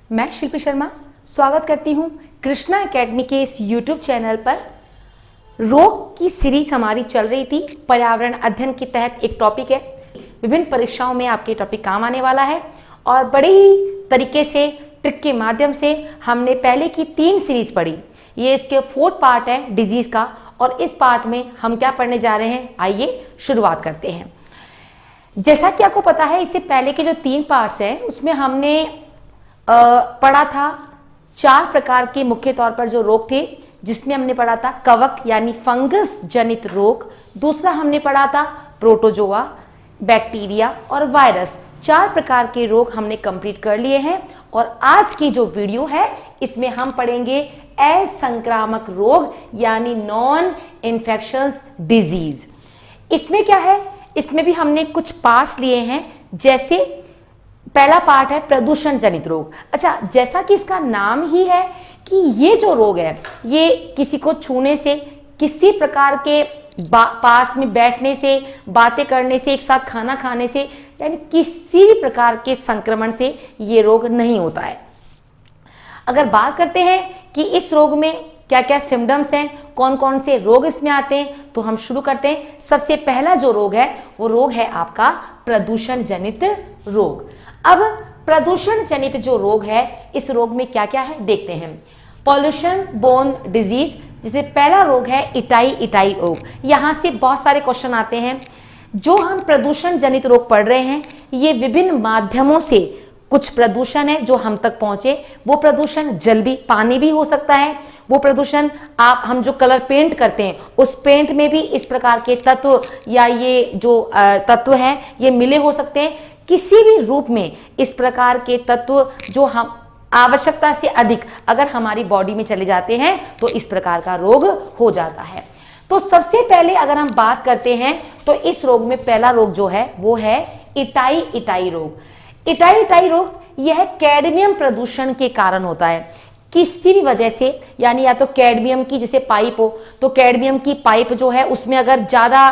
मैं शिल्पी शर्मा स्वागत करती हूँ कृष्णा एकेडमी के इस YouTube चैनल पर। रोग की सीरीज हमारी चल रही थी। पर्यावरण अध्ययन के तहत एक टॉपिक है, विभिन्न परीक्षाओं में आपके टॉपिक काम आने वाला है और बड़े ही तरीके से ट्रिक के माध्यम से हमने पहले की 3 सीरीज पढ़ी। ये इसके 4th पार्ट है डिजीज का और इस पार्ट में हम क्या पढ़ने जा रहे हैं, आइए शुरुआत करते हैं। जैसा कि आपको पता है, इससे पहले के जो 3 पार्ट्स हैं उसमें हमने पढ़ा था 4 प्रकार के मुख्य तौर पर जो रोग थे, जिसमें हमने पढ़ा था कवक यानी फंगस जनित रोग, दूसरा हमने पढ़ा था प्रोटोजोआ, बैक्टीरिया और वायरस। 4 प्रकार के रोग हमने कंप्लीट कर लिए हैं और आज की जो वीडियो है इसमें हम पढ़ेंगे असंक्रामक रोग यानी नॉन इन्फेक्शंस डिजीज। इसमें क्या है, इसमें भी हमने कुछ पार्ट्स लिए हैं। जैसे पहला पार्ट है प्रदूषण जनित रोग। अच्छा, जैसा कि इसका नाम ही है कि ये जो रोग है ये किसी को छूने से, किसी प्रकार के पास में बैठने से, बातें करने से, एक साथ खाना खाने से, यानी किसी भी प्रकार के संक्रमण से ये रोग नहीं होता है। अगर बात करते हैं कि इस रोग में क्या क्या सिम्टम्स हैं, कौन कौन से रोग इसमें आते हैं, तो हम शुरू करते हैं। सबसे पहला जो रोग है वो रोग है आपका प्रदूषण जनित रोग। अब प्रदूषण जनित जो रोग है, इस रोग में क्या क्या है देखते हैं। पॉल्यूशन बोर्न डिजीज, जिसे पहला रोग है इटाई रोग। यहां से बहुत सारे क्वेश्चन आते हैं। जो हम प्रदूषण जनित रोग पढ़ रहे हैं, ये विभिन्न माध्यमों से कुछ प्रदूषण है जो हम तक पहुंचे। वो प्रदूषण जल भी, पानी भी हो सकता है। वो प्रदूषण हम जो कलर पेंट करते हैं उस पेंट में भी इस प्रकार के तत्व या ये जो तत्व हैं ये मिले हो सकते हैं। किसी भी रूप में इस प्रकार के तत्व जो हम आवश्यकता से अधिक अगर हमारी बॉडी में चले जाते हैं तो इस प्रकार का रोग हो जाता है। तो सबसे पहले अगर हम बात करते हैं तो इस रोग में पहला रोग जो है वो है इटाई रोग। इटाई रोग यह कैडमियम प्रदूषण के कारण होता है। किसी भी वजह से, यानी या तो कैडमियम की जैसे पाइप हो तो कैडमियम की पाइप जो है उसमें अगर ज्यादा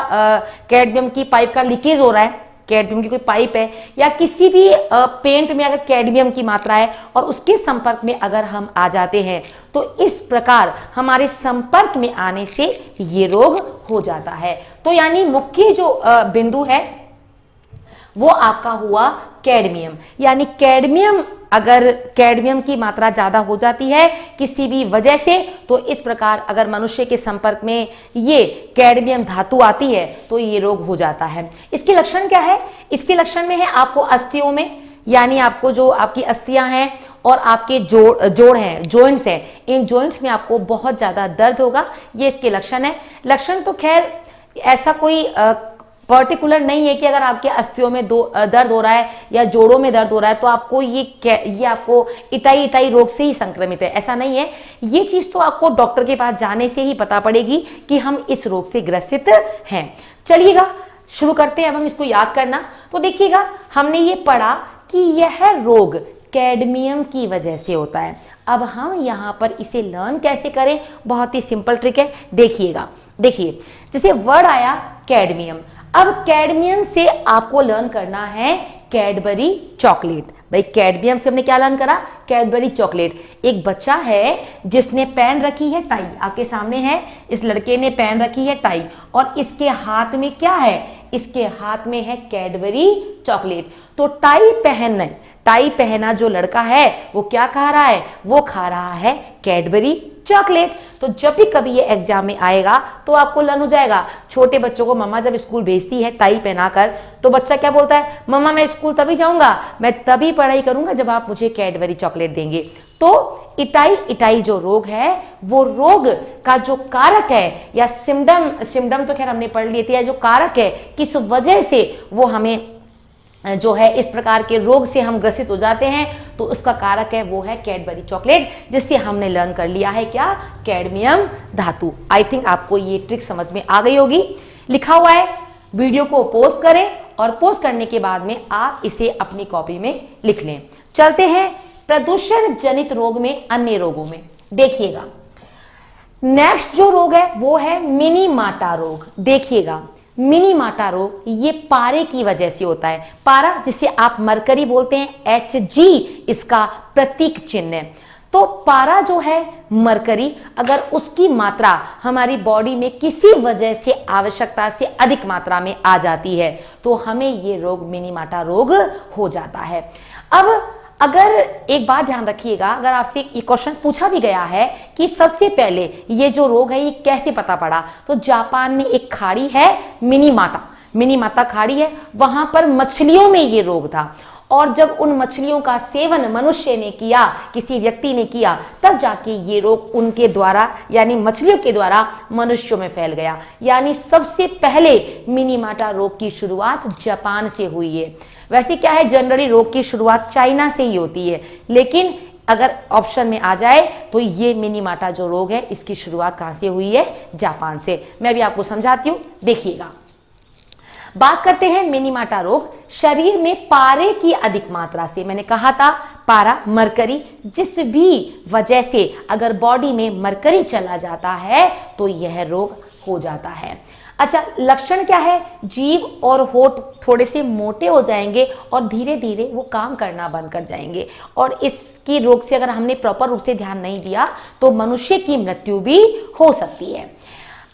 कैडमियम की पाइप का लीकेज हो रहा है, कैडमियम की कोई पाइप है, या किसी भी पेंट में अगर कैडमियम की मात्रा है और उसके संपर्क में अगर हम आ जाते हैं तो इस प्रकार हमारे संपर्क में आने से ये रोग हो जाता है। तो यानी मुख्य जो बिंदु है वो आपका हुआ कैडमियम। यानी कैडमियम, अगर कैडमियम की मात्रा ज्यादा हो जाती है किसी भी वजह से, तो इस प्रकार अगर मनुष्य के संपर्क में ये कैडमियम धातु आती है तो ये रोग हो जाता है। इसके लक्षण क्या है? इसके लक्षण में है आपको अस्थियों में, यानी आपको जो आपकी अस्थियां हैं और आपके जोड़ हैं, जॉइंट्स हैं, इन जॉइंट्स में आपको बहुत ज्यादा दर्द होगा। ये इसके लक्षण है। लक्षण तो खैर ऐसा कोई पर्टिकुलर नहीं है कि अगर आपके अस्थियों में दर्द हो रहा है या जोड़ों में दर्द हो रहा है तो आपको ये आपको इटाई रोग से ही संक्रमित है, ऐसा नहीं है। ये चीज तो आपको डॉक्टर के पास जाने से ही पता पड़ेगी कि हम इस रोग से ग्रसित हैं। चलिएगा शुरू करते हैं अब हम इसको याद करना। तो देखिएगा, हमने ये पढ़ा कि यह रोग कैडमियम की वजह से होता है। अब हम यहाँ पर इसे लर्न कैसे करें, बहुत ही सिंपल ट्रिक है। देखिएगा, देखिए जैसे वर्ड आया कैडमियम। अब कैडमियम से आपको लर्न करना है कैडबरी चॉकलेट। भाई कैडमियम से हमने क्या लर्न करा? Cadbury chocolate. एक बच्चा है जिसने पहन रखी है टाई, आपके सामने है, इस लड़के ने पहन रखी है टाई और इसके हाथ में क्या है? इसके हाथ में है कैडबरी चॉकलेट। तो टाई पहना जो लड़का है वो क्या खा रहा है? वो खा रहा है कैडबरी चॉकलेट। तो जब भी कभी ये एग्जाम में आएगा तो आपको लर्न हो जाएगा। छोटे बच्चों को मम्मा जब स्कूल भेजती है टाई पहनाकर तो बच्चा क्या बोलता है? मम्मा मैं स्कूल तभी जाऊंगा, मैं तभी पढ़ाई करूंगा जब आप मुझे कैडबरी चॉकलेट देंगे। तो इटाई जो रोग है वो रोग का जो कारक है या सिम्टम तो खैर हमने पढ़ लिए थे, या जो कारक है किस वजह से वो हमें जो है इस प्रकार के रोग से हम ग्रसित हो जाते हैं, तो उसका कारक है वो है कैडबरी चॉकलेट, जिससे हमने लर्न कर लिया है क्या? कैडमियम धातु। आई थिंक आपको ये ट्रिक समझ में आ गई होगी। लिखा हुआ है, वीडियो को पोस्ट करें और पोस्ट करने के बाद में आप इसे अपनी कॉपी में लिख लें। चलते हैं प्रदूषण जनित रोग में, अन्य रोगों में। देखिएगा नेक्स्ट जो रोग है वो है मिनीमाटा रोग। देखिएगा मिनीमाटा रोग ये पारे की वजह से होता है। पारा जिसे आप मरकरी बोलते हैं, Hg इसका प्रतीक चिन्ह है। तो पारा जो है मरकरी, अगर उसकी मात्रा हमारी बॉडी में किसी वजह से आवश्यकता से अधिक मात्रा में आ जाती है तो हमें ये रोग मिनीमाटा रोग हो जाता है। अब अगर एक बात ध्यान रखिएगा, अगर आपसे ये क्वेश्चन पूछा भी गया है कि सबसे पहले ये जो रोग है ये कैसे पता पड़ा, तो जापान में एक खाड़ी है मिनीमाटा खाड़ी है, वहां पर मछलियों में ये रोग था और जब उन मछलियों का सेवन मनुष्य ने किया, किसी व्यक्ति ने किया, तब जाके ये रोग उनके द्वारा यानी मछलियों के द्वारा मनुष्यों में फैल गया। यानी सबसे पहले मिनीमाटा रोग की शुरुआत जापान से हुई है। वैसे क्या है, जनरली रोग की शुरुआत चाइना से ही होती है, लेकिन अगर ऑप्शन में आ जाए तो ये मिनीमाटा जो रोग है इसकी शुरुआत कहां से हुई है, जापान से। मैं भी आपको समझाती हूं, देखिएगा। बात करते हैं मिनीमाटा रोग शरीर में पारे की अधिक मात्रा से। मैंने कहा था पारा मरकरी, जिस भी वजह से अगर बॉडी में मरकरी चला जाता है तो यह रोग हो जाता है। अच्छा, लक्षण क्या है, जीभ और होठ थोड़े से मोटे हो जाएंगे और धीरे धीरे वो काम करना बंद कर जाएंगे और इसकी रोग से अगर हमने प्रॉपर रूप से ध्यान नहीं दिया तो मनुष्य की मृत्यु भी हो सकती है।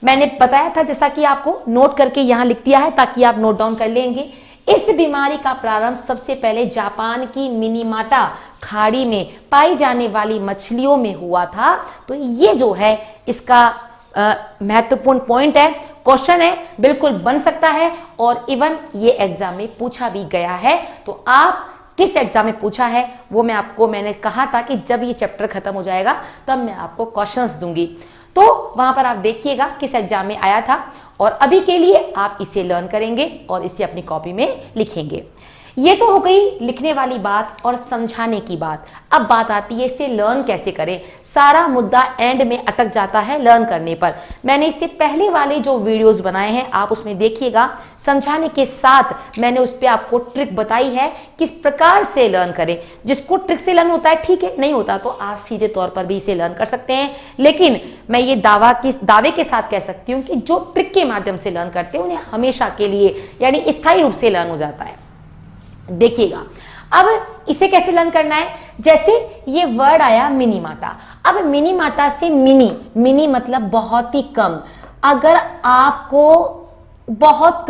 मैंने बताया था, जैसा कि आपको नोट करके यहां लिख दिया है ताकि आप नोट डाउन कर लेंगे। इस बीमारी का प्रारंभ सबसे पहले जापान की मिनीमाटा खाड़ी में पाई जाने वाली मछलियों में हुआ था। तो ये जो है इसका महत्वपूर्ण पॉइंट है, क्वेश्चन है, बिल्कुल बन सकता है और इवन ये एग्जाम में पूछा भी गया है। तो आप किस एग्जाम में पूछा है वो मैंने कहा था कि जब ये चैप्टर खत्म हो जाएगा तब मैं आपको क्वेश्चंस दूंगी, तो वहां पर आप देखिएगा किस एग्जाम में आया था। और अभी के लिए आप इसे लर्न करेंगे और इसे अपनी कॉपी में लिखेंगे। ये तो हो गई लिखने वाली बात और समझाने की बात। अब बात आती है इसे लर्न कैसे करें। सारा मुद्दा एंड में अटक जाता है लर्न करने पर। मैंने इससे पहले वाले जो वीडियोस बनाए हैं आप उसमें देखिएगा, समझाने के साथ मैंने उस पर आपको ट्रिक बताई है किस प्रकार से लर्न करें। जिसको ट्रिक से लर्न होता है ठीक है, नहीं होता तो आप सीधे तौर पर भी इसे लर्न कर सकते हैं। लेकिन मैं ये दावे के साथ कह सकती हूँ कि जो ट्रिक के माध्यम से लर्न करते हैं उन्हें हमेशा के लिए यानी स्थायी रूप से लर्न हो जाता है। देखिएगा अब इसे कैसे लर्न करना है। जैसे ये वर्ड आया मिनीमाटा, अब मिनीमाटा से मिनी मतलब बहुत ही कम। अगर आपको बहुत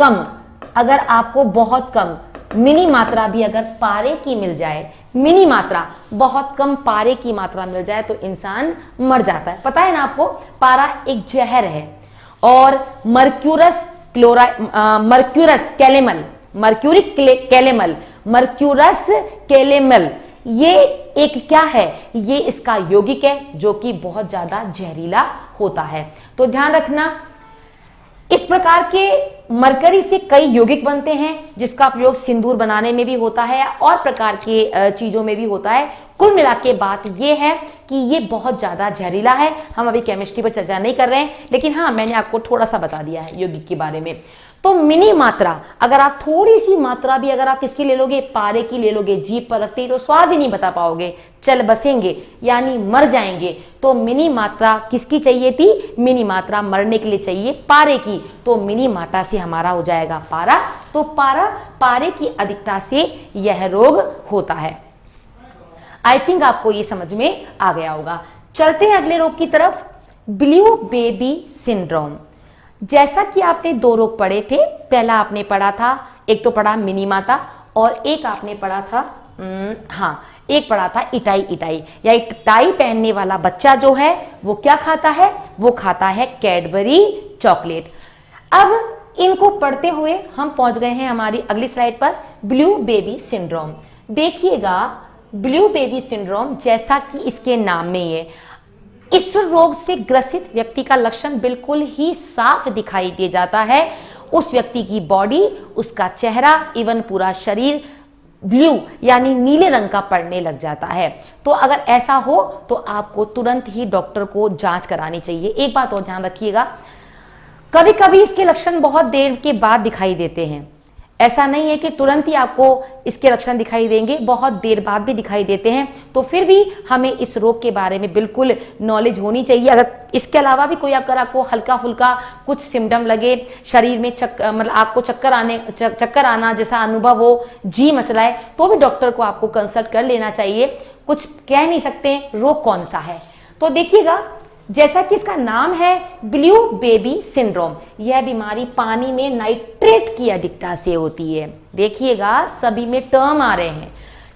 कम मिनी मात्रा भी अगर पारे की मिल जाए, मिनी मात्रा बहुत कम पारे की मात्रा मिल जाए तो इंसान मर जाता है। पता है ना आपको, पारा एक जहर है और मर्क्यूरस कैलेमल ये एक क्या है, ये इसका यौगिक है जो कि बहुत ज्यादा जहरीला होता है। तो ध्यान रखना, इस प्रकार के मरकरी से कई यौगिक बनते हैं जिसका प्रयोग सिंदूर बनाने में भी होता है और प्रकार के चीजों में भी होता है। कुल मिला के बात यह है कि ये बहुत ज्यादा जहरीला है। हम अभी केमिस्ट्री पर चर्चा नहीं कर रहे हैं, लेकिन हाँ मैंने आपको थोड़ा सा बता दिया है यौगिक के बारे में। तो मिनी मात्रा अगर आप थोड़ी सी मात्रा भी अगर आप किसकी ले लोगे, पारे की ले लोगे, जीभ पर रखते ही तो स्वाद ही नहीं बता पाओगे, चल बसेंगे यानी मर जाएंगे। तो मिनी मात्रा किसकी चाहिए थी, मिनी मात्रा मरने के लिए चाहिए पारे की। तो मिनी मात्रा से हमारा हो जाएगा पारा। तो पारे की अधिकता से यह रोग होता है। आई थिंक आपको ये समझ में आ गया होगा। चलते हैं अगले रोग की तरफ, ब्लू बेबी सिंड्रोम। जैसा कि आपने दो रोग पढ़े थे, पहला आपने पढ़ा था, एक तो पढ़ा मिनीमाटा और एक आपने पढ़ा था एक पढ़ा था इटाई या टाई पहनने वाला बच्चा जो है वो क्या खाता है, वो खाता है कैडबरी चॉकलेट। अब इनको पढ़ते हुए हम पहुंच गए हैं हमारी अगली स्लाइड पर, ब्लू बेबी सिंड्रोम। देखिएगा ब्लू बेबी सिंड्रोम जैसा कि इसके नाम में है, इस रोग से ग्रसित व्यक्ति का लक्षण बिल्कुल ही साफ दिखाई दे जाता है। उस व्यक्ति की बॉडी, उसका चेहरा, इवन पूरा शरीर ब्लू यानी नीले रंग का पड़ने लग जाता है। तो अगर ऐसा हो तो आपको तुरंत ही डॉक्टर को जांच करानी चाहिए। एक बात और ध्यान रखिएगा, कभी कभी इसके लक्षण बहुत देर के बाद दिखाई देते हैं। ऐसा नहीं है कि तुरंत ही आपको इसके लक्षण दिखाई देंगे, बहुत देर बाद भी दिखाई देते हैं। तो फिर भी हमें इस रोग के बारे में बिल्कुल नॉलेज होनी चाहिए। अगर इसके अलावा भी कोई अगर आपको हल्का फुल्का कुछ सिम्टम लगे, शरीर में मतलब आपको चक्कर आना जैसा अनुभव हो, जी मचलाए, तो भी डॉक्टर को आपको कंसल्ट कर लेना चाहिए। कुछ कह नहीं सकते रोग कौन सा है। तो देखिएगा, जैसा कि इसका नाम है ब्लू बेबी सिंड्रोम, यह बीमारी पानी में नाइट्रेट की अधिकता से होती है। देखिएगा, सभी में टर्म आ रहे हैं,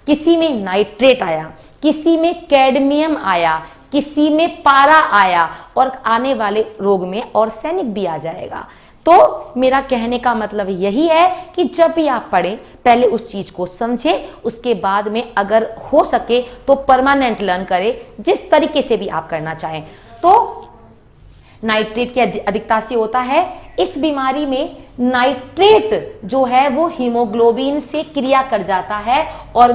किसी में नाइट्रेट आया, किसी में कैडमियम आया, किसी में पारा आया, और आने वाले रोग में आर्सेनिक भी आ जाएगा। तो मेरा कहने का मतलब यही है कि जब भी आप पढ़ें, पहले उस चीज को समझें, उसके बाद में अगर हो सके तो परमानेंट लर्न करें, जिस तरीके से भी आप करना चाहें। तो नाइट्रेट की अधिकता से होता है। इस बीमारी में नाइट्रेट जो है वो हीमोग्लोबिन से क्रिया कर जाता है और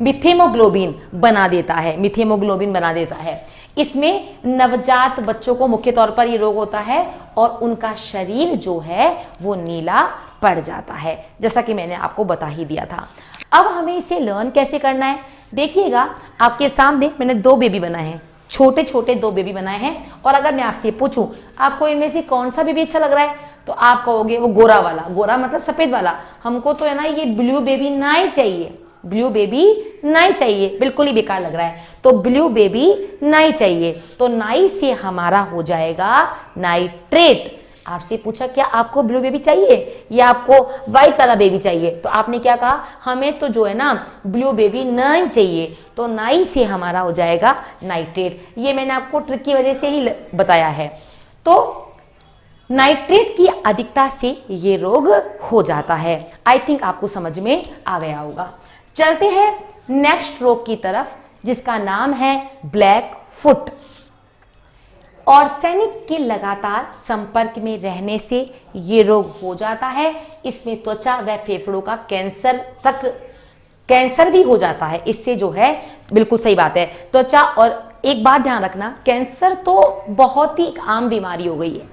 मिथेमोग्लोबिन बना देता है। इसमें नवजात बच्चों को मुख्य तौर पर ये रोग होता है और उनका शरीर जो है वो नीला पड़ जाता है, जैसा कि मैंने आपको बता ही दिया था। अब हमें इसे लर्न कैसे करना है, देखिएगा, आपके सामने मैंने 2 बेबी बनाए हैं, छोटे छोटे 2 बेबी बनाए हैं। और अगर मैं आपसे पूछूं आपको इनमें से कौन सा बेबी अच्छा लग रहा है, तो आप कहोगे वो गोरा वाला। गोरा मतलब सफेद वाला। हमको तो है ना ये ब्लू बेबी ना ही चाहिए, ब्लू बेबी ना ही चाहिए, बिल्कुल ही बेकार लग रहा है। तो ब्लू बेबी ना ही चाहिए, तो नाई से हमारा हो जाएगा नाइट्रेट। आपसे पूछा क्या आपको ब्लू बेबी चाहिए या आपको व्हाइट वाला बेबी चाहिए, तो आपने क्या कहा, हमें तो जो है ना ब्लू बेबी नहीं चाहिए। तो नाई से हमारा हो जाएगा नाइट्रेट। ये मैंने आपको ट्रिक की वजह से ही बताया है। तो नाइट्रेट की अधिकता से ये रोग हो जाता है। आई थिंक आपको समझ में आ गया होगा। चलते हैं नेक्स्ट रोग की तरफ, जिसका नाम है ब्लैक फुट। आर्सेनिक के लगातार संपर्क में रहने से ये रोग हो जाता है। इसमें त्वचा व फेफड़ों का कैंसर भी हो जाता है। इससे जो है, बिल्कुल सही बात है, त्वचा। और एक बात ध्यान रखना, कैंसर तो बहुत ही आम बीमारी हो गई है।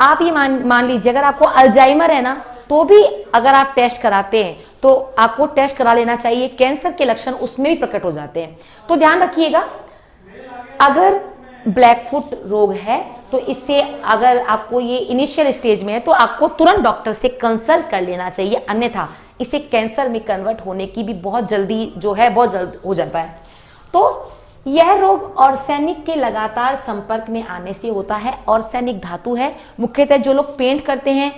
आप ये मान लीजिए, अगर आपको अल्जाइमर है ना, तो भी अगर आप टेस्ट कराते हैं तो आपको टेस्ट करा लेना चाहिए, कैंसर के लक्षण उसमें भी प्रकट हो जाते हैं। तो ध्यान रखिएगा, अगर ब्लैक फुट रोग है तो इससे अगर आपको ये इनिशियल स्टेज में है तो आपको तुरंत डॉक्टर से कंसल्ट कर लेना चाहिए, अन्यथा इसे कैंसर में कन्वर्ट होने की भी बहुत जल्दी जो है बहुत जल्द हो जाता है। तो यह रोग आर्सेनिक के लगातार संपर्क में आने से होता है। आर्सेनिक धातु है, मुख्यतः जो लोग पेंट करते हैं,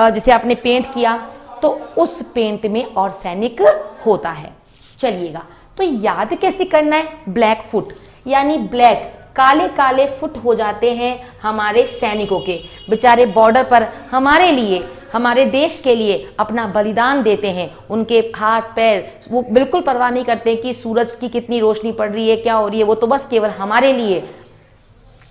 जैसे आपने पेंट किया तो उस पेंट में आर्सेनिक होता है। चलिएगा, तो याद कैसे करना है, ब्लैक फुट यानी ब्लैक, काले काले फुट हो जाते हैं हमारे सैनिकों के, बेचारे बॉर्डर पर हमारे लिए, हमारे देश के लिए अपना बलिदान देते हैं। उनके हाथ पैर वो बिल्कुल परवाह नहीं करते कि सूरज की कितनी रोशनी पड़ रही है, क्या हो रही है, वो तो बस केवल हमारे लिए,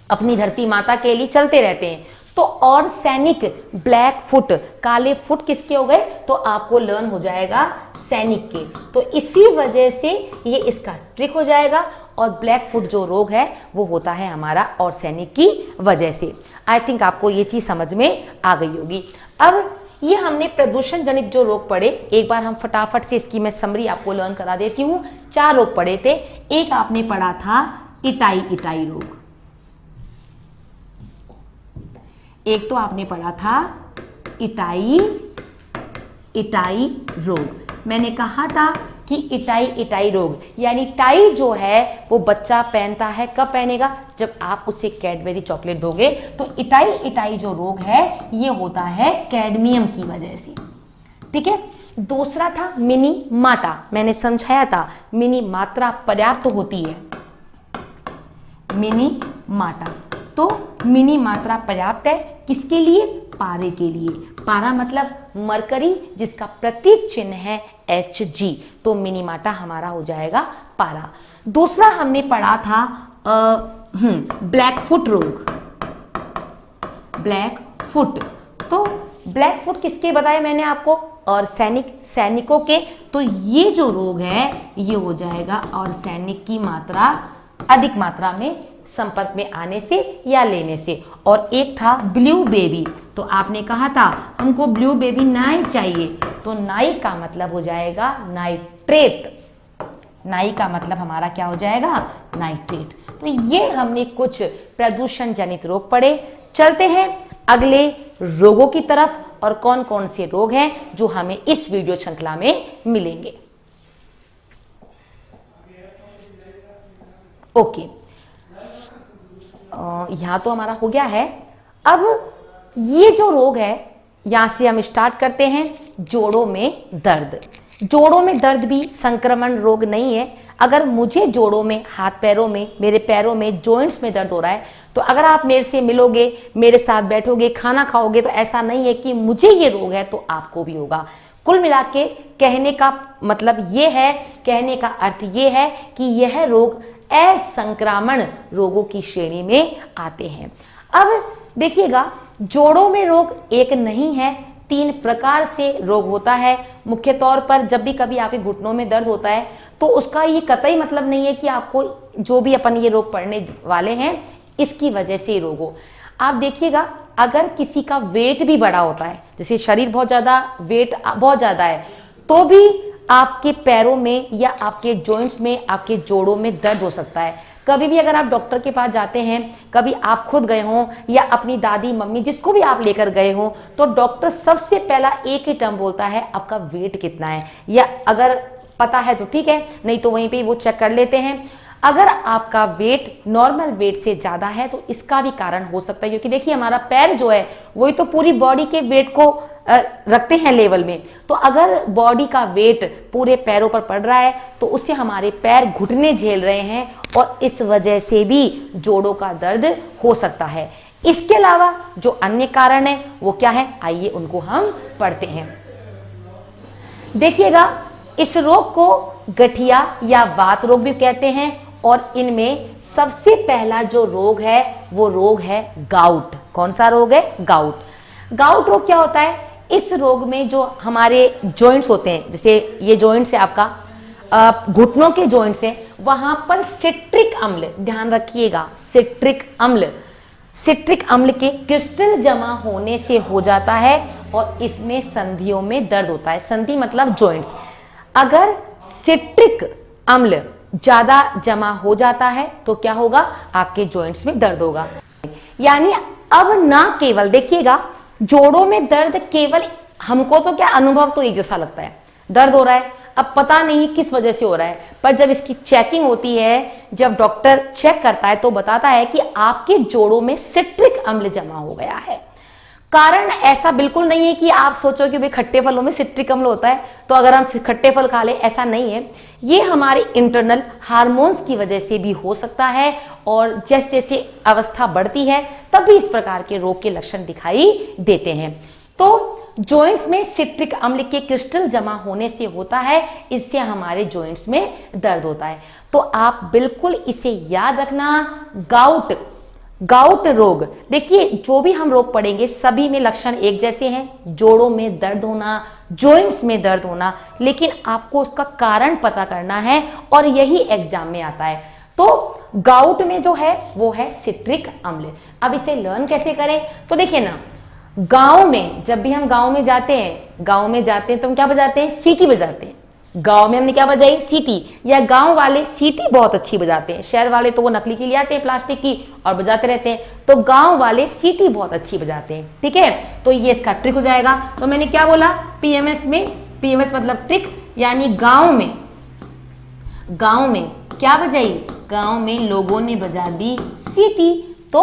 अपनी धरती माता के लिए चलते रहते हैं। तो और सैनिक ब्लैक फुट, काले फुट किसके हो गए, तो आपको लर्न हो जाएगा सैनिक के। तो इसी वजह से ये इसका ट्रिक हो जाएगा। और ब्लैक फुट जो रोग है वो होता है हमारा और सैनिक की वजह से। आई थिंक आपको ये चीज समझ में आ गई होगी। अब ये हमने प्रदूषण जनित जो रोग पढ़े, एक बार हम फटाफट से इसकी मैं समरी आपको लर्न करा देती हूँ। 4 रोग पढ़े थे। एक आपने पढ़ा था इटाई रोग, एक तो आपने पढ़ा था इटाई रोग। मैंने कहा था कि इटाई रोग यानी टाई जो है वो बच्चा पहनता है, कब पहनेगा, जब आप उसे कैडबरी चॉकलेट दोगे। तो इटाई जो रोग है ये होता है कैडमियम की वजह से, ठीक है। दूसरा था मिनी माता, मैंने समझाया था मिनी मात्रा पर्याप्त होती है, मिनी माता। तो मिनी मात्रा पर्याप्त है किसके लिए, पारे के लिए। पारा मतलब मरकरी, जिसका प्रतीक चिन्ह है Hg। तो मिनी माटा हमारा हो जाएगा पारा। दूसरा हमने पढ़ा था ब्लैक फुट रोग, ब्लैक फुट। तो ब्लैक फुट किसके बताए मैंने आपको, और सैनिकों के। तो ये जो रोग है ये हो जाएगा और सैनिक की मात्रा अधिक मात्रा में संपर्क में आने से या लेने से, और एक था ब्लू बेबी। तो आपने कहा था हमको ब्लू बेबी नाई चाहिए, तो नाई का मतलब हो जाएगा नाइट्रेट। नाई का मतलब हमारा क्या हो जाएगा? नाइट्रेट। तो ये हमने कुछ प्रदूषण जनित रोग पढ़े। चलते हैं अगले रोगों की तरफ, और कौन कौन से रोग हैं जो हमें इस वीडियो श्रृंखला में मिलेंगे। ओके, यहां तो हमारा हो गया है। अब ये जो रोग है, यहां से हम स्टार्ट करते हैं। जोड़ों में दर्द। जोड़ों में दर्द भी संक्रमण रोग नहीं है। अगर मुझे जोड़ों में, हाथ पैरों में, मेरे पैरों में, जॉइंट्स में दर्द हो रहा है, तो अगर आप मेरे से मिलोगे, मेरे साथ बैठोगे, खाना खाओगे, तो ऐसा नहीं है कि मुझे ये रोग है तो आपको भी होगा। कुल मिला के कहने का मतलब ये है, कहने का अर्थ ये है कि यह रोग असंक्रामक रोगों की श्रेणी में आते हैं। अब देखिएगा, जोड़ों में रोग एक नहीं है, 3 प्रकार से रोग होता है। मुख्य तौर पर जब भी कभी आपके घुटनों में दर्द होता है, तो उसका ये कतई मतलब नहीं है कि आपको जो भी अपन ये रोग पढ़ने वाले हैं इसकी वजह से रोग हो। आप देखिएगा, अगर किसी का वेट भी बड़ा होता है, जैसे शरीर बहुत ज्यादा, वेट बहुत ज्यादा है, तो भी आपके पैरों में या आपके जॉइंट्स में, आपके जोड़ों में दर्द हो सकता है। कभी भी अगर आप डॉक्टर के पास जाते हैं, कभी आप खुद गए हों या अपनी दादी मम्मी जिसको भी आप लेकर गए हों, तो डॉक्टर सबसे पहला एक ही टर्म बोलता है, आपका वेट कितना है, या अगर पता है तो ठीक है, नहीं तो वहीं पे वो चेक कर लेते हैं। अगर आपका वेट नॉर्मल वेट से ज़्यादा है तो इसका भी कारण हो सकता है, क्योंकि देखिए हमारा पैर जो है वही तो पूरी बॉडी के वेट को रखते हैं लेवल में। तो अगर बॉडी का वेट पूरे पैरों पर पड़ रहा है तो उससे हमारे पैर घुटने झेल रहे हैं, और इस वजह से भी जोड़ों का दर्द हो सकता है। इसके अलावा जो अन्य कारण है वो क्या है, आइए उनको हम पढ़ते हैं। देखिएगा, इस रोग को गठिया या वात रोग भी कहते हैं, और इनमें सबसे पहला जो रोग है वो रोग है गाउट। कौन सा रोग है? गाउट। गाउट रोग क्या होता है? इस रोग में जो हमारे जॉइंट्स होते हैं, जैसे ये जॉइंट्स है आपका, घुटनों के जॉइंट्स है, वहां पर सिट्रिक अम्ल, ध्यान रखिएगा, सिट्रिक अम्ल के क्रिस्टल जमा होने से हो जाता है, और इसमें संधियों में दर्द होता है। संधि मतलब जॉइंट्स। अगर सिट्रिक अम्ल ज्यादा जमा हो जाता है तो क्या होगा? आपके जॉइंट्स में दर्द होगा। यानी अब ना केवल देखिएगा, जोड़ों में दर्द केवल हमको तो क्या अनुभव तो एक जैसा लगता है, दर्द हो रहा है, अब पता नहीं किस वजह से हो रहा है, पर जब इसकी चेकिंग होती है, जब डॉक्टर चेक करता है तो बताता है कि आपके जोड़ों में सिट्रिक अम्ल जमा हो गया है। कारण ऐसा बिल्कुल नहीं है कि आप सोचो कि भाई खट्टे फलों में सिट्रिक अम्ल होता है तो अगर हम खट्टे फल खा लें, ऐसा नहीं है। ये हमारे इंटरनल हार्मोन्स की वजह से भी हो सकता है, और जैसे जैसे अवस्था बढ़ती है तब भी इस प्रकार के रोग के लक्षण दिखाई देते हैं। तो जॉइंट्स में सिट्रिक अम्ल के क्रिस्टल जमा होने से होता है, इससे हमारे जॉइंट्स में दर्द होता है। तो आप बिल्कुल इसे याद रखना। गाउट रोग, देखिए जो भी हम रोग पढ़ेंगे सभी में लक्षण एक जैसे हैं, जोड़ों में दर्द होना, जॉइंट्स में दर्द होना, लेकिन आपको उसका कारण पता करना है, और यही एग्जाम में आता है। तो गाउट में जो है वो है सिट्रिक अम्ल। अब इसे लर्न कैसे करें? तो देखिए ना, गांव में जब भी हम गांव में जाते हैं तो हम क्या बजाते हैं? सीटी बजाते हैं। गांव में हमने क्या बजाई? सीटी। या गांव वाले सीटी बहुत अच्छी बजाते हैं, शहर वाले तो वो नकली की ले आते हैं प्लास्टिक की और बजाते रहते हैं, तो गांव वाले सीटी बहुत अच्छी बजाते हैं। ठीक है, तो ये इसका ट्रिक हो जाएगा। तो मैंने क्या बोला? पीएमएस में, पीएमएस मतलब ट्रिक, यानी गांव में क्या बजाई? गांव में लोगों ने बजा दी सीटी। तो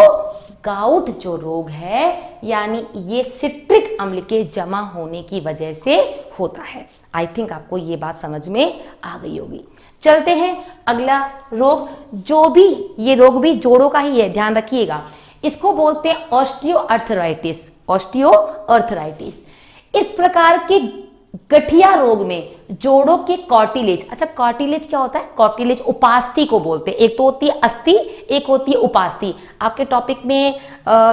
गाउट जो रोग है, यानी ये सिट्रिक अम्ल के जमा होने की वजह से होता है। आई थिंक आपको ये बात समझ में आ गई होगी। चलते हैं अगला रोग, जो भी ये रोग भी जोड़ों का ही है, ध्यान रखिएगा। इसको बोलते हैं ऑस्टियोआर्थराइटिस। इस प्रकार के गठिया रोग में जोड़ों के कार्टिलेज, अच्छा कार्टिलेज क्या होता है? कार्टिलेज उपास्थि को बोलते हैं। एक तो होती है अस्थि, एक होती है उपास्थि। आपके टॉपिक में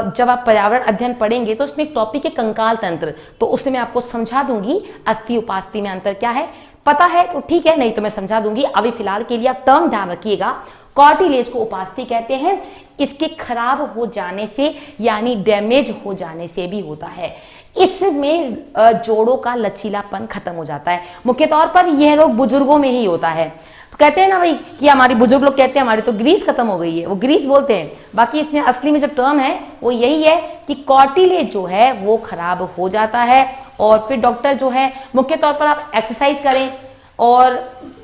जब आप पर्यावरण अध्ययन पढ़ेंगे तो उसमें एक टॉपिक है कंकाल तंत्र, तो उसमें मैं आपको समझा दूंगी अस्थि उपास्थि में अंतर क्या है। पता है तो ठीक है, नहीं तो मैं समझा दूंगी। अभी फिलहाल के लिए आप टर्म ध्यान रखिएगा। कार्टिलेज को उपास्थि कहते हैं। इसके खराब हो जाने से यानी डैमेज हो जाने से भी होता है। इसमें जोड़ों का लचीलापन खत्म हो जाता है। मुख्य तौर पर यह रोग बुजुर्गों में ही होता है। तो कहते हैं ना भाई कि हमारी बुजुर्ग लोग कहते हैं हमारी तो ग्रीस खत्म हो गई है, वो ग्रीस बोलते हैं, बाकी इसमें असली में जो टर्म है वो यही है कि कार्टिलेज जो है वो खराब हो जाता है। और फिर डॉक्टर जो है मुख्य तौर पर आप एक्सरसाइज करें और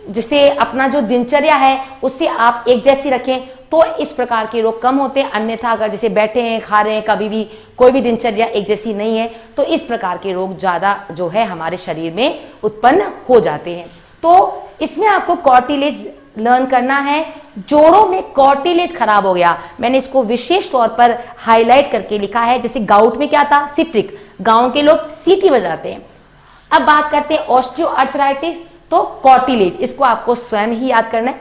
जिसे अपना जो दिनचर्या है उससे आप एक जैसी रखें तो इस प्रकार के रोग कम होते हैं। अन्यथा अगर जैसे बैठे हैं खा रहे हैं कभी भी कोई भी दिनचर्या एक जैसी नहीं है तो इस प्रकार के रोग ज़्यादा जो है हमारे शरीर में उत्पन्न हो जाते हैं। तो इसमें आपको कार्टिलेज लर्न करना है। जोड़ों में कार्टिलेज खराब हो गया, मैंने इसको विशेष तौर पर हाईलाइट करके लिखा है। जैसे गाउट में क्या था, सिट्रिक, गांव के लोग सीटी बजाते हैं। अब बात करते हैं ऑस्टियोआर्थराइटिस, तो कार्टिलेज, इसको आपको स्वयं ही याद करना है।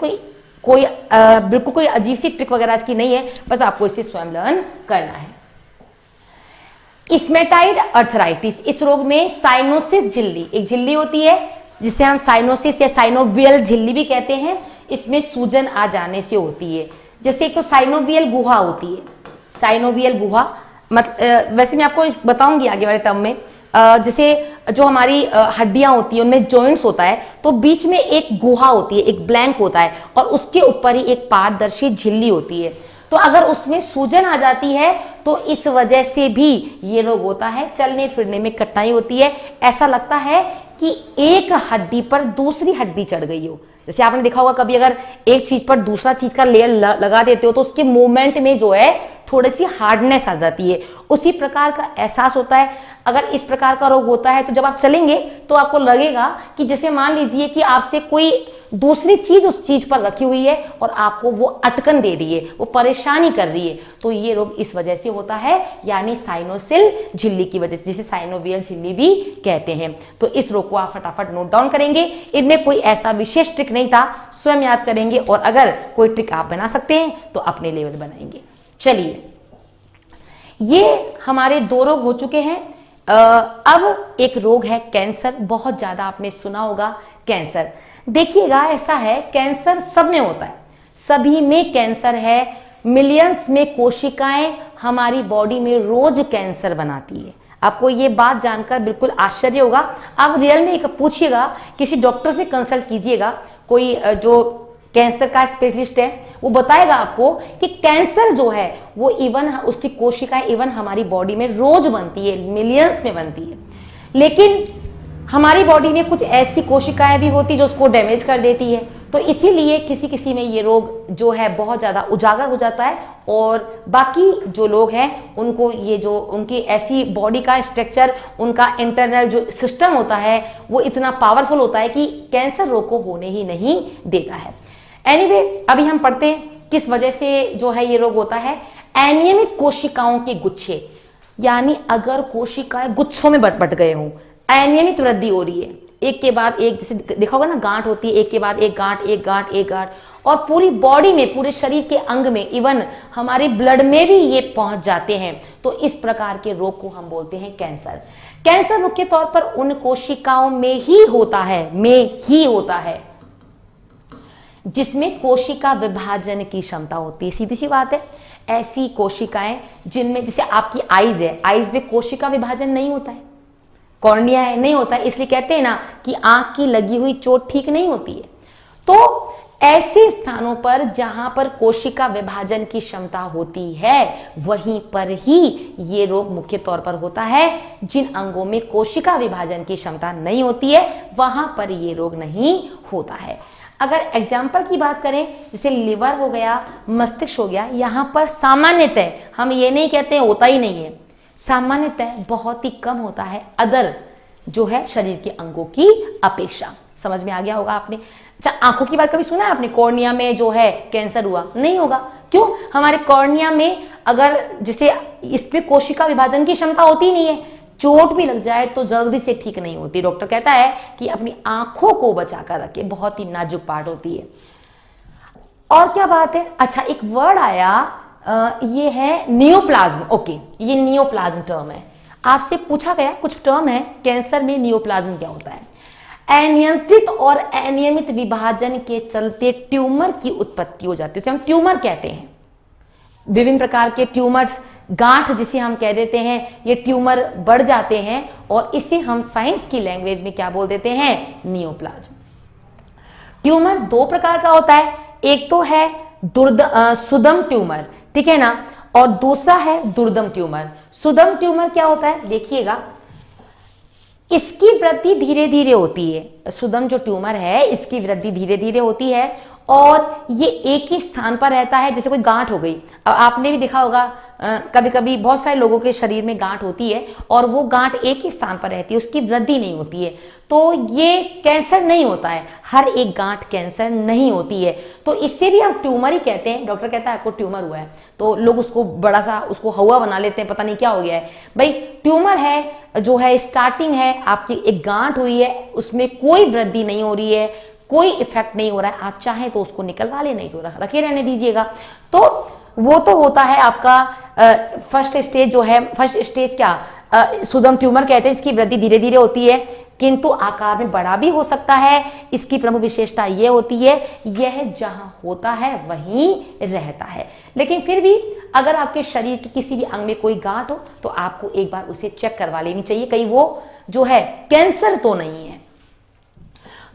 बिल्कुल कोई अजीब सी ट्रिक वगैरह इसकी नहीं है, बस आपको इसे स्वयं लर्न करना है। स्मेटाइड अर्थराइटिस, इस रोग में साइनोसिस झिल्ली, एक झिल्ली होती है जिसे हम साइनोसिस या साइनोवियल झिल्ली भी कहते हैं, इसमें सूजन आ जाने से होती है। जैसे एक तो साइनोवियल गुहा होती है, साइनोवियल गुहा वैसे मैं आपको बताऊंगी आगे वाले टर्म में। जैसे जो हमारी हड्डियां होती है उनमें जॉइंट्स होता है तो बीच में एक गुहा होती है, एक ब्लैंक होता है और उसके ऊपर ही एक पारदर्शी झिल्ली होती है। तो अगर उसमें सूजन आ जाती है तो इस वजह से भी ये रोग होता है, चलने फिरने में कठिनाई होती है। ऐसा लगता है कि एक हड्डी पर दूसरी हड्डी चढ़ गई हो। जैसे आपने देखा होगा कभी अगर एक चीज पर दूसरा चीज का लेयर लगा देते हो तो उसके मूवमेंट में जो है थोड़ी सी हार्डनेस आ जाती है, उसी प्रकार का एहसास होता है। अगर इस प्रकार का रोग होता है तो जब आप चलेंगे तो आपको लगेगा कि जैसे मान लीजिए कि आपसे कोई दूसरी चीज उस चीज पर रखी हुई है और आपको वो अटकन दे रही है, वो परेशानी कर रही है। तो ये रोग इस वजह से होता है, यानी साइनोसिल झिल्ली की वजह से, जिसे साइनोवियल झिल्ली भी कहते हैं। तो इस रोग को आप फटाफट नोट डाउन करेंगे। इनमें कोई ऐसा विशेष ट्रिक नहीं था, स्वयं याद करेंगे और अगर कोई ट्रिक आप बना सकते हैं तो अपने लेवल बनाएंगे। चलिए, ये हमारे 2 रोग हो चुके हैं। अब एक रोग है कैंसर, बहुत ज्यादा आपने सुना होगा कैंसर। देखिएगा ऐसा है, कैंसर सब में होता है, सभी में कैंसर है। मिलियंस में कोशिकाएं हमारी बॉडी में रोज कैंसर बनाती है। आपको ये बात जानकर बिल्कुल आश्चर्य होगा। आप रियल में पूछिएगा, किसी डॉक्टर से कंसल्ट कीजिएगा, कोई जो कैंसर का स्पेशलिस्ट है वो बताएगा आपको कि कैंसर जो है वो इवन उसकी कोशिकाएं इवन हमारी बॉडी में रोज बनती है, मिलियंस में बनती है। लेकिन हमारी बॉडी में कुछ ऐसी कोशिकाएं भी होती जो उसको डैमेज कर देती है। तो इसीलिए किसी किसी में ये रोग जो है बहुत ज़्यादा उजागर हो जाता है और बाकी जो लोग हैं उनको ये जो उनकी ऐसी बॉडी का स्ट्रक्चर, उनका इंटरनल जो सिस्टम होता है वो इतना पावरफुल होता है कि कैंसर रोग को होने ही नहीं देता है। एनीवे, अभी हम पढ़ते हैं किस वजह से जो है ये रोग होता है। अनियमित कोशिकाओं के गुच्छे, यानी अगर कोशिकाएं गुच्छों में बट गए हों, अनियमित वृद्धि हो रही है, एक के बाद एक, जैसे देखा होगा ना गांठ होती है, एक के बाद एक गांठ, एक गांठ, एक गांठ, और पूरी बॉडी में, पूरे शरीर के अंग में, इवन हमारे ब्लड में भी ये पहुंच जाते हैं। तो इस प्रकार के रोग को हम बोलते हैं कैंसर। कैंसर मुख्य तौर पर उन कोशिकाओं में ही होता है जिसमें कोशिका विभाजन की क्षमता होती है। सीधी सी बात है, ऐसी कोशिकाएं जिनमें, जैसे आपकी आईज है, आईज में कोशिका विभाजन नहीं होता है, कॉर्निया है, नहीं होता है, इसलिए कहते हैं ना कि आंख की लगी हुई चोट ठीक नहीं होती है। तो ऐसे स्थानों पर जहां पर कोशिका विभाजन की क्षमता होती है वहीं पर ही ये रोग मुख्य तौर पर होता है। जिन अंगों में कोशिका विभाजन की क्षमता नहीं होती है वहां पर ये रोग नहीं होता है। अगर एग्जाम्पल की बात करें, जैसे लिवर हो गया, मस्तिष्क हो गया, यहाँ पर सामान्यतः, हम ये नहीं कहते हैं होता ही नहीं है, सामान्यतः बहुत ही कम होता है अदर जो है शरीर के अंगों की अपेक्षा। समझ में आ गया होगा आपने। अच्छा, आंखों की बात कभी सुना है आपने, कॉर्निया में जो है कैंसर हुआ? नहीं होगा। क्यों? हमारे कॉर्निया में अगर जैसे इस पे कोशिका विभाजन की क्षमता होती नहीं है, चोट भी लग जाए तो जल्दी से ठीक नहीं होती। डॉक्टर कहता है कि अपनी आंखों को बचाकर रखे, बहुत ही नाजुक पार्ट होती है। और क्या बात है, अच्छा एक वर्ड आया, ये है नियोप्लाज्म। ओके, ये नियोप्लाज्म टर्म है, आपसे पूछा गया कुछ टर्म है कैंसर में, नियोप्लाज्म क्या होता है? अनियंत्रित और अनियमित विभाजन के चलते ट्यूमर की उत्पत्ति हो जाती है, उसे हम ट्यूमर कहते हैं। विभिन्न प्रकार के ट्यूमर्स, गांठ जिसे हम कह देते हैं, ये ट्यूमर बढ़ जाते हैं और इसे हम साइंस की लैंग्वेज में क्या बोल देते हैं, नियोप्लाज्म। ट्यूमर दो प्रकार का होता है, एक तो है सुदम ट्यूमर, ठीक है ना, और दूसरा है दुर्दम ट्यूमर। सुदम ट्यूमर क्या होता है, देखिएगा, इसकी वृद्धि धीरे धीरे होती है। सुदम जो ट्यूमर है इसकी वृद्धि धीरे धीरे होती है और ये एक ही स्थान पर रहता है, जैसे कोई गांठ हो गई। अब आपने भी देखा होगा कभी कभी बहुत सारे लोगों के शरीर में गांठ होती है और वो गांठ एक ही स्थान पर रहती है, उसकी वृद्धि नहीं होती है, तो ये कैंसर नहीं होता है। हर एक गांठ कैंसर नहीं होती है, तो इससे भी हम ट्यूमर ही कहते हैं। डॉक्टर कहता है आपको ट्यूमर हुआ है, तो लोग उसको बड़ा सा उसको हवा बना लेते हैं, पता नहीं क्या हो गया है। भाई ट्यूमर है जो है, स्टार्टिंग है, आपकी एक गांठ हुई है, उसमें कोई वृद्धि नहीं हो रही है, कोई इफेक्ट नहीं हो रहा है, आप चाहें तो उसको निकलवा ले, नहीं तो रखे रहने दीजिएगा। तो वो तो होता है आपका फर्स्ट स्टेज जो है, फर्स्ट स्टेज क्या सुदम ट्यूमर कहते हैं। इसकी वृद्धि धीरे धीरे होती है किंतु आकार में बड़ा भी हो सकता है। इसकी प्रमुख विशेषता ये होती है, यह जहां होता है वहीं रहता है। लेकिन फिर भी अगर आपके शरीर के किसी भी अंग में कोई गांठ हो तो आपको एक बार उसे चेक करवा लेनी चाहिए, कहीं वो जो है कैंसर तो नहीं है।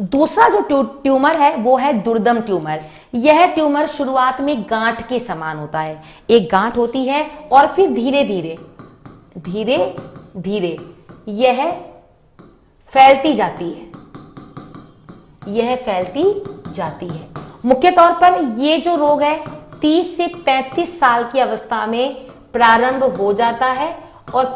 दूसरा जो ट्यूमर है वो है दुर्दम ट्यूमर। यह ट्यूमर शुरुआत में गांठ के समान होता है, एक गांठ होती है और फिर धीरे धीरे धीरे धीरे यह फैलती जाती है, यह फैलती जाती है। मुख्य तौर पर ये जो रोग है 30 से 35 साल की अवस्था में प्रारंभ हो जाता है और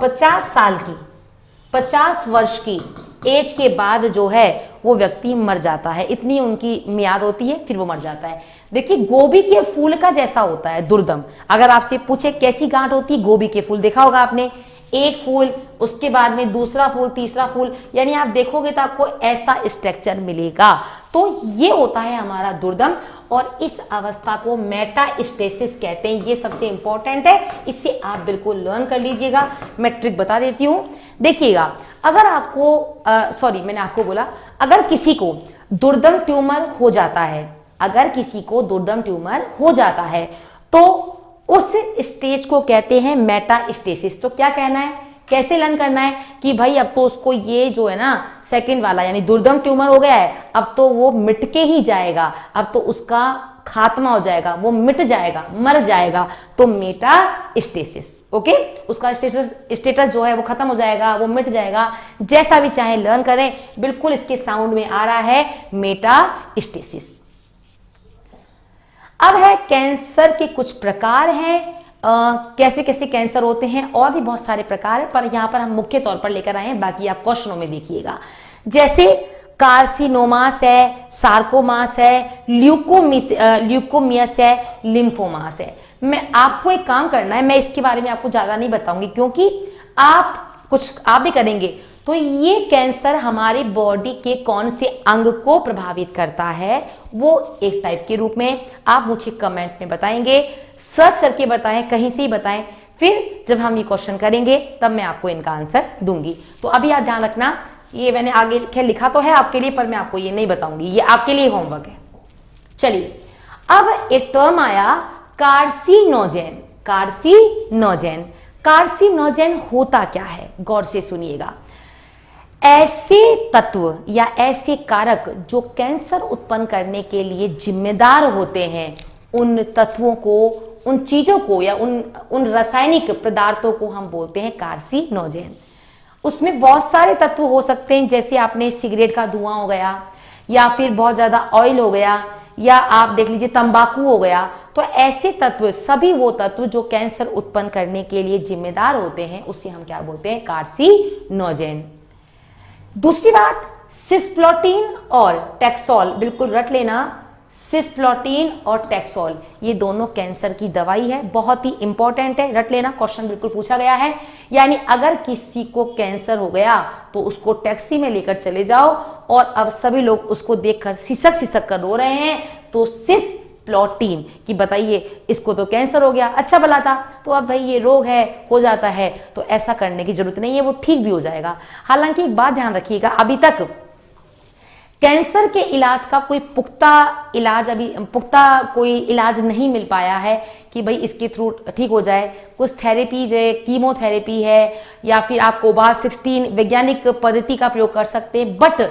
50 वर्ष की एज के बाद जो है वो व्यक्ति मर जाता है, इतनी उनकी मियाद होती है, फिर वो मर जाता है। देखिए गोभी के फूल का जैसा होता है दुर्दम। अगर आपसे पूछे कैसी गांठ होती है, गोभी के फूल देखा होगा आपने, एक फूल, उसके बाद में दूसरा फूल, तीसरा फूल, यानी आप देखोगे तो आपको ऐसा स्ट्रक्चर मिलेगा। तो ये होता है हमारा दुर्दम और इस अवस्था को मेटास्टेसिस कहते हैं। ये सबसे इंपॉर्टेंट है, इससे आप बिल्कुल लर्न कर लीजिएगा। मैं ट्रिक बता देती हूँ, देखिएगा, अगर आपको मैंने आपको बोला, अगर किसी को दुर्दम ट्यूमर हो जाता है, अगर किसी को दुर्दम ट्यूमर हो जाता है तो उस स्टेज को कहते हैं मेटास्टेसिस। तो क्या कहना है, कैसे लर्न करना है कि भाई अब तो उसको ये जो है ना सेकंड वाला यानी दुर्दम ट्यूमर हो गया है, अब तो वो मिट के ही जाएगा, अब तो उसका खात्मा हो जाएगा, वो मिट जाएगा, मर जाएगा, तो मेटास्टेसिस। ओके, उसका स्टेटस जो है वो खत्म हो जाएगा, वो मिट जाएगा, जैसा भी चाहे लर्न करें, बिल्कुल इसके साउंड में आ रहा है मेटास्टेसिस। अब है कैंसर के कुछ प्रकार हैं, कैसे कैसे कैंसर होते हैं, और भी बहुत सारे प्रकार है, पर यहां पर हम मुख्य तौर पर लेकर आए हैं, बाकी आप क्वेश्चनों में देखिएगा। जैसे कार्सिनोमास है, सार्कोमास है, ल्यूकोमियस है, लिम्फोमास है। मैं आपको एक काम करना है, मैं इसके बारे में आपको ज्यादा नहीं बताऊंगी क्योंकि आप भी करेंगे। तो ये कैंसर हमारी बॉडी के कौन से अंग को प्रभावित करता है, वो एक टाइप के रूप में आप मुझे कमेंट में बताएंगे, सर्च करके बताएं, कहीं से ही बताएं, फिर जब हम ये क्वेश्चन करेंगे तब मैं आपको इनका आंसर दूंगी। तो अभी आप ध्यान रखना, ये मैंने आगे खैर लिखा तो है आपके लिए, पर मैं आपको ये नहीं बताऊंगी, ये आपके लिए होमवर्क है। चलिए, अब एक टर्म आया कार्सिनोजेन। कार्सिनोजेन, कार्सिनोजेन होता क्या है, गौर से सुनिएगा। ऐसे तत्व या ऐसे कारक जो कैंसर उत्पन्न करने के लिए जिम्मेदार होते हैं, उन तत्वों को, उन चीजों को या उन रासायनिक पदार्थों को हम बोलते हैं कार्सिनोजेन। उसमें बहुत सारे तत्व हो सकते हैं, जैसे आपने सिगरेट का धुआं हो गया, या फिर बहुत ज्यादा ऑयल हो गया, या आप देख लीजिए तंबाकू हो गया। तो ऐसे तत्व, सभी वो तत्व जो कैंसर उत्पन्न करने के लिए जिम्मेदार होते हैं, उसे हम क्या बोलते हैं, कार्सिनोजेन। दूसरी बात, सिस्प्लोटीन और टैक्सोल, बिल्कुल रट लेना, सिस्प्लोटीन और टैक्सोल, ये दोनों कैंसर की दवाई है, बहुत ही इंपॉर्टेंट है, रट लेना, क्वेश्चन बिल्कुल पूछा गया है। यानी अगर किसी को कैंसर हो गया तो उसको टैक्सी में लेकर चले जाओ, और अब सभी लोग उसको देखकर सिसक सिसक कर रो रहे हैं, तो सिस्प्लोटीन कि बताइए इसको तो कैंसर हो गया, अच्छा भला था, तो अब भाई ये रोग है, हो जाता है, तो ऐसा करने की जरूरत नहीं है, वो ठीक भी हो जाएगा। हालांकि एक बात ध्यान रखिएगा, अभी तक कैंसर के इलाज का कोई पुख्ता कोई इलाज नहीं मिल पाया है कि भाई इसके थ्रू ठीक हो जाए। कुछ थेरेपीज है, कीमोथेरेपी है, या फिर आप कोबार-16 वैज्ञानिक पद्धति का प्रयोग कर सकते हैं, बट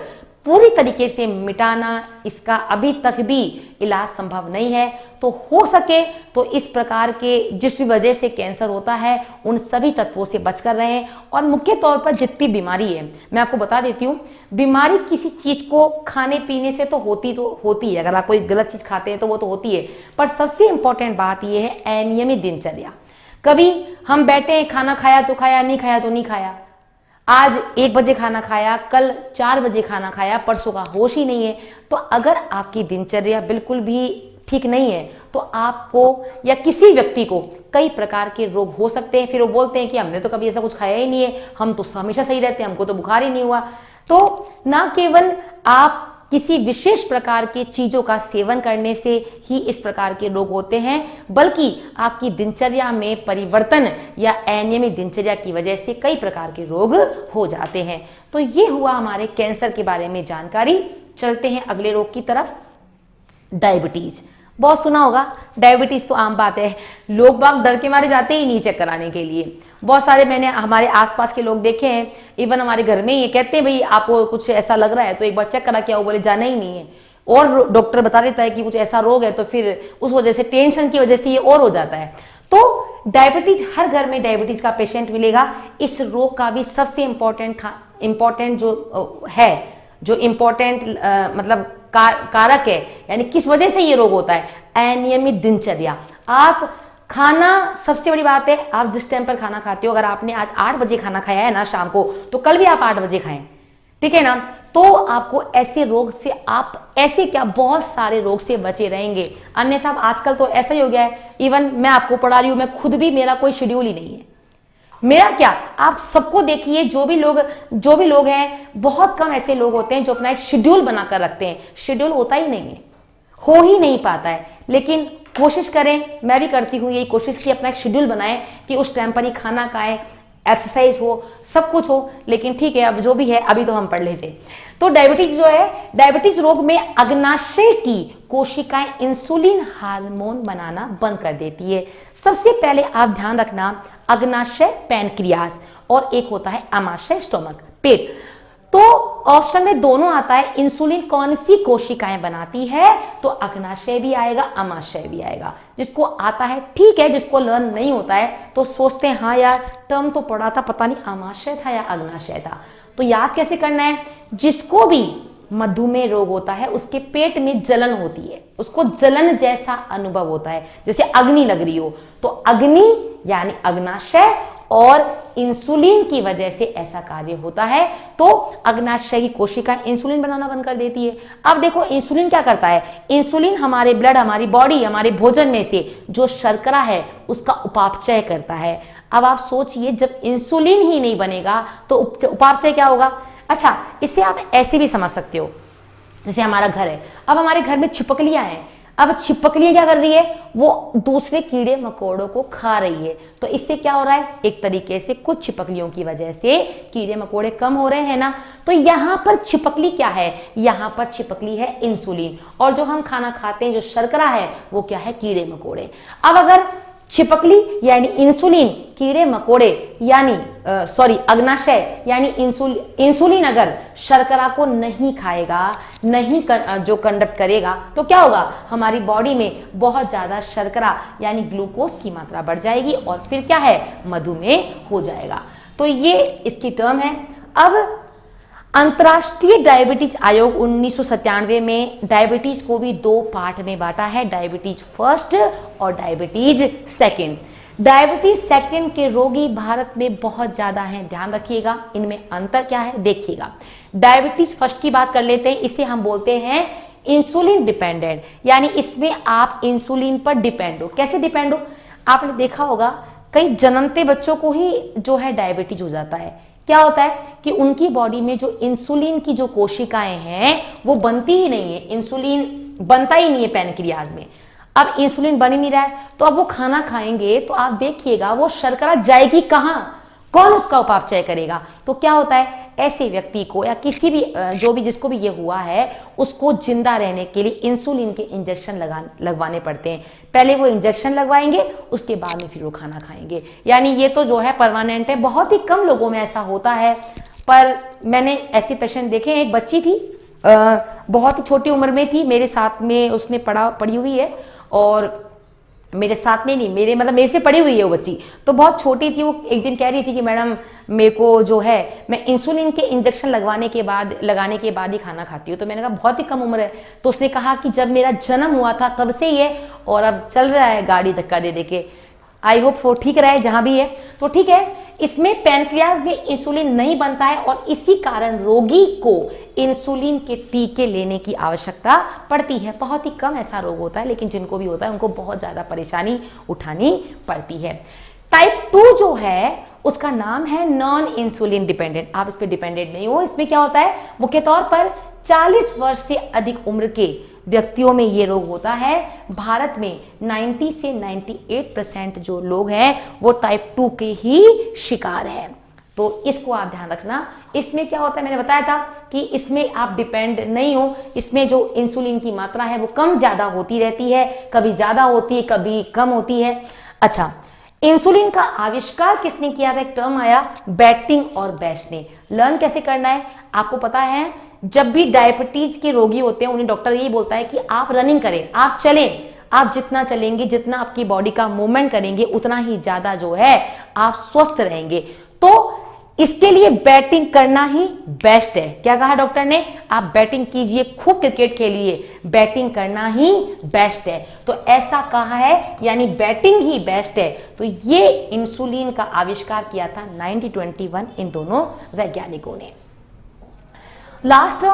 पूरी तरीके से मिटाना इसका अभी तक भी इलाज संभव नहीं है। तो हो सके तो इस प्रकार के जिस भी वजह से कैंसर होता है उन सभी तत्वों से बचकर रहें। और मुख्य तौर पर जितनी बीमारी है, मैं आपको बता देती हूँ, बीमारी किसी चीज को खाने पीने से तो होती है। अगर आप कोई गलत चीज खाते हैं तो वो तो होती है, पर सबसे इंपॉर्टेंट बात यह है अनियमित दिनचर्या। कभी हम बैठे हैं, खाना खाया तो खाया, नहीं खाया तो नहीं खाया, आज 1 बजे खाना खाया, कल 4 बजे खाना खाया, परसों का होश ही नहीं है। तो अगर आपकी दिनचर्या बिल्कुल भी ठीक नहीं है तो आपको या किसी व्यक्ति को कई प्रकार के रोग हो सकते हैं। फिर वो बोलते हैं कि हमने तो कभी ऐसा कुछ खाया ही नहीं है, हम तो हमेशा सही रहते हैं, हमको तो बुखार ही नहीं हुआ। तो ना केवल आप किसी विशेष प्रकार के चीजों का सेवन करने से ही इस प्रकार के रोग होते हैं, बल्कि आपकी दिनचर्या में परिवर्तन या अनियमित दिनचर्या की वजह से कई प्रकार के रोग हो जाते हैं। तो ये हुआ हमारे कैंसर के बारे में जानकारी। चलते हैं अगले रोग की तरफ, डायबिटीज। बहुत सुना होगा, डायबिटीज तो आम बात है, लोग बाग डर के मारे जाते ही नहीं चेक कराने के लिए। बहुत सारे मैंने हमारे आसपास के लोग देखे हैं, इवन हमारे घर में ही कहते हैं भाई आपको कुछ ऐसा लग रहा है तो एक बार चेक करा के आओ, बोले जाना ही नहीं है। और डॉक्टर बता देता है कि कुछ ऐसा रोग है, तो फिर उस वजह से टेंशन की वजह से ये और हो जाता है। तो डायबिटीज, हर घर में डायबिटीज का पेशेंट मिलेगा। इस रोग का भी सबसे इम्पोर्टेंट जो इम्पोर्टेंट मतलब कारक है, यानी किस वजह से ये रोग होता है, अनियमित दिनचर्या। आप खाना, सबसे बड़ी बात है, आप जिस टाइम पर खाना खाते हो, अगर आपने आज 8 बजे खाना खाया है ना शाम को, तो कल भी आप 8 बजे खाएं, ठीक है ना। तो आपको ऐसे रोग से, आप ऐसे क्या बहुत सारे रोग से बचे रहेंगे। अन्यथा आजकल तो ऐसा ही हो गया है, इवन मैं आपको पढ़ा रही हूं, मैं खुद भी, मेरा कोई शेड्यूल ही नहीं है। मेरा क्या, आप सबको देखिए, जो भी लोग हैं, बहुत कम ऐसे लोग होते हैं जो अपना एक शेड्यूल बनाकर रखते हैं। शेड्यूल होता ही नहीं है, हो ही नहीं पाता है। लेकिन कोशिश करें, मैं भी करती हूँ यही कोशिश कि अपना एक शेड्यूल बनाएं कि उस टाइम पर ही खाना खाएं, एक्सरसाइज हो, सब कुछ हो। लेकिन ठीक है, अब जो भी है, अभी तो हम पढ़ लेते। तो डायबिटीज जो है, डायबिटीज रोग में अग्नाशय की कोशिकाएं इंसुलिन हार्मोन बनाना बंद कर देती है। सबसे पहले आप ध्यान रखना, अग्नाशय पैनक्रियास और एक होता है अमाशय स्टोमक, पेट। तो ऑप्शन में दोनों आता है, इंसुलिन कौन सी कोशिकाएं बनाती है, तो अग्नाशय भी आएगा, अमाशय भी आएगा। जिसको आता है ठीक है, जिसको लर्न नहीं होता है तो सोचते हैं हाँ यार टर्म तो पढ़ा था, पता नहीं अमाशय था या अग्नाशय था। तो याद कैसे करना है, जिसको भी मधुमेह रोग होता है उसके पेट में जलन होती है, उसको जलन जैसा अनुभव होता है, जैसे अग्नि लग रही हो, तो अग्नि यानी अग्नाशय और इंसुलिन की वजह से ऐसा कार्य होता है। तो अग्नाशय की कोशिका इंसुलिन बनाना बंद कर देती है। अब देखो इंसुलिन क्या करता है, इंसुलिन हमारे ब्लड, हमारी बॉडी, हमारे भोजन में से जो शर्करा है उसका उपापचय करता है। अब आप सोचिए, जब इंसुलिन ही नहीं बनेगा तो उपापचय क्या होगा। अच्छा, इसे आप ऐसे भी समझ सकते हो, जैसे हमारा घर है, अब हमारे घर में छिपकलियां हैं। अब छिपकलियां क्या कर रही है, वो दूसरे कीड़े मकोड़ों को खा रही है। तो इससे क्या हो रहा है, एक तरीके से कुछ छिपकलियों की वजह से कीड़े मकोड़े कम हो रहे हैं ना। तो यहाँ पर छिपकली क्या है, यहाँ पर छिपकली है इंसुलिन, और जो हम खाना खाते हैं जो शर्करा है वो क्या है, कीड़े मकोड़े। अब अगर छिपकली यानी इंसुलिन, कीड़े मकोड़े यानी अग्नाशय यानी इंसुलिन अगर शर्करा को नहीं खाएगा, नहीं जो कंडक्ट करेगा, तो क्या होगा, हमारी बॉडी में बहुत ज्यादा शर्करा यानी ग्लूकोज की मात्रा बढ़ जाएगी और फिर क्या है, मधुमेह हो जाएगा। तो ये इसकी टर्म है। अब अंतर्राष्ट्रीय डायबिटीज आयोग 1997 में डायबिटीज को भी 2 पार्ट में बांटा है, डायबिटीज फर्स्ट और डायबिटीज सेकंड। डायबिटीज सेकंड के रोगी भारत में बहुत ज्यादा हैं, ध्यान रखिएगा। इनमें अंतर क्या है देखिएगा। डायबिटीज फर्स्ट की बात कर लेते हैं, इसे हम बोलते हैं इंसुलिन डिपेंडेंट, यानी इसमें आप इंसुलिन पर डिपेंड हो। कैसे डिपेंड हो, आपने देखा होगा कई जन्मते बच्चों को ही जो है डायबिटीज हो जाता है। क्या होता है कि उनकी बॉडी में जो इंसुलिन की जो कोशिकाएं हैं वो बनती ही नहीं है, इंसुलिन बनता ही नहीं है पैनक्रियाज में। अब इंसुलिन बन ही नहीं रहा है, तो अब वो खाना खाएंगे तो आप देखिएगा वो शर्करा जाएगी कहां, कौन उसका उपापचय करेगा। तो क्या होता है, ऐसे व्यक्ति को या किसी भी जो भी जिसको भी ये हुआ है उसको जिंदा रहने के लिए इंसुलिन के इंजेक्शन लगवाने पड़ते हैं। पहले वो इंजेक्शन लगवाएंगे, उसके बाद में फिर वो खाना खाएंगे। यानी ये तो जो है परमानेंट है, बहुत ही कम लोगों में ऐसा होता है, पर मैंने ऐसे पेशेंट देखे। एक बच्ची थी, बहुत ही छोटी उम्र में थी, मेरे साथ में उसने पढ़ी हुई है, और मेरे साथ में नहीं, मेरे से पड़ी हुई है वो बच्ची, तो बहुत छोटी थी। वो एक दिन कह रही थी कि मैडम मेरे को जो है मैं इंसुलिन के इंजेक्शन लगाने के बाद ही खाना खाती हूँ। तो मैंने कहा बहुत ही कम उम्र है। तो उसने कहा कि जब मेरा जन्म हुआ था तब से ही है, और अब चल रहा है गाड़ी धक्का दे दे के। आई होप वो ठीक रहे जहां भी है। तो ठीक है, इसमें पैनक्रियाज में इंसुलिन नहीं बनता है, और इसी कारण रोगी को इंसुलिन के टीके लेने की आवश्यकता पड़ती है। बहुत ही कम ऐसा रोग होता है, लेकिन जिनको भी होता है उनको बहुत ज्यादा परेशानी उठानी पड़ती है। टाइप 2 जो है उसका नाम है नॉन इंसुलिन डिपेंडेंट। आप इस पर डिपेंडेंट नहीं हो। इसमें क्या होता है, मुख्य तौर पर 40 वर्ष से अधिक उम्र के व्यक्तियों में ये रोग होता है। भारत में 90 से 98% जो लोग हैं वो टाइप 2 के ही शिकार हैं। तो इसको आप ध्यान रखना। इसमें क्या होता है, मैंने बताया था कि इसमें आप डिपेंड नहीं हो। इसमें जो इंसुलिन की मात्रा है वो कम ज्यादा होती रहती है, कभी ज्यादा होती है, कभी कम होती है। अच्छा, इंसुलिन का आविष्कार किसने किया था? एक टर्म आया बैटिंग और बेस्ट ने। लर्न कैसे करना है आपको पता है। जब भी डायबिटीज के रोगी होते हैं उन्हें डॉक्टर यही बोलता है कि आप रनिंग करें, आप चलें। आप जितना चलेंगे, जितना आपकी बॉडी का मूवमेंट करेंगे, उतना ही ज्यादा जो है आप स्वस्थ रहेंगे। तो इसके लिए बैटिंग करना ही बेस्ट है। क्या कहा डॉक्टर ने? आप बैटिंग कीजिए, खूब क्रिकेट खेलिए, बैटिंग करना ही बेस्ट है। तो ऐसा कहा है, यानी बैटिंग ही बेस्ट है। तो ये इंसुलिन का आविष्कार किया था 1921 इन दोनों वैज्ञानिकों ने। लास्ट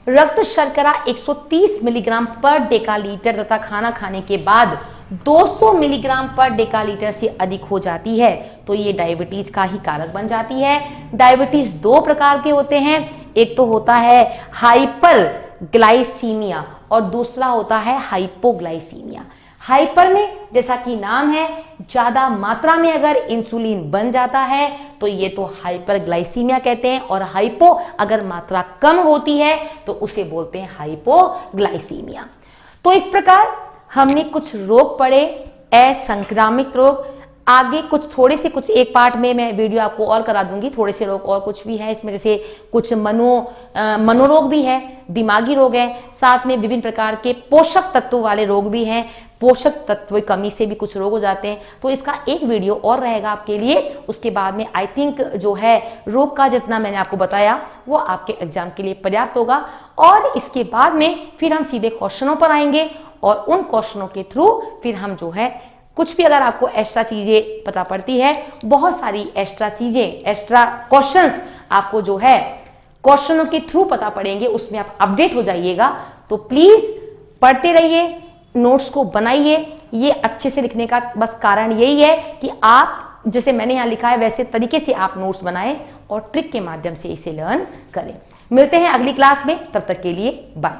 रक्त शर्करा 130 मिलीग्राम पर डेकालीटर तथा खाना खाने के बाद 200 मिलीग्राम पर डेकालीटर से अधिक हो जाती है तो ये डायबिटीज का ही कारक बन जाती है। डायबिटीज 2 प्रकार के होते हैं, एक तो होता है हाइपर ग्लाइसीमिया और दूसरा होता है हाइपोग्लाइसीमिया। हाइपर में जैसा कि नाम है, ज्यादा मात्रा में अगर इंसुलिन बन जाता है तो ये तो हाइपरग्लाइसीमिया कहते हैं, और हाइपो अगर मात्रा कम होती है तो उसे बोलते हैं हाइपोग्लाइसीमिया। तो इस प्रकार हमने कुछ रोग पढ़े, असंक्रामित रोग। आगे कुछ एक पार्ट में मैं वीडियो आपको और करा दूंगी, थोड़े से रोग और कुछ भी है इसमें, जैसे कुछ मनोरोग भी है, दिमागी रोग है, साथ में विभिन्न प्रकार के पोषक तत्व वाले रोग भी हैं। पोषक तत्व कमी से भी कुछ रोग हो जाते हैं। तो इसका एक वीडियो और रहेगा आपके लिए। उसके बाद में आई थिंक जो है रोग का जितना मैंने आपको बताया वो आपके एग्जाम के लिए पर्याप्त होगा। और इसके बाद में फिर हम सीधे क्वेश्चनों पर आएंगे, और उन क्वेश्चनों के थ्रू फिर हम जो है कुछ भी अगर आपको एक्स्ट्रा चीजें पता पड़ती है, बहुत सारी एक्स्ट्रा चीजें, एक्स्ट्रा क्वेश्चंस आपको जो है क्वेश्चनों के थ्रू पता पड़ेंगे, उसमें आप अपडेट हो जाइएगा। तो प्लीज पढ़ते रहिए, नोट्स को बनाइए। ये अच्छे से लिखने का बस कारण यही है कि आप जैसे मैंने यहाँ लिखा है वैसे तरीके से आप नोट्स बनाएं और ट्रिक के माध्यम से इसे लर्न करें। मिलते हैं अगली क्लास में, तब तक के लिए बाय।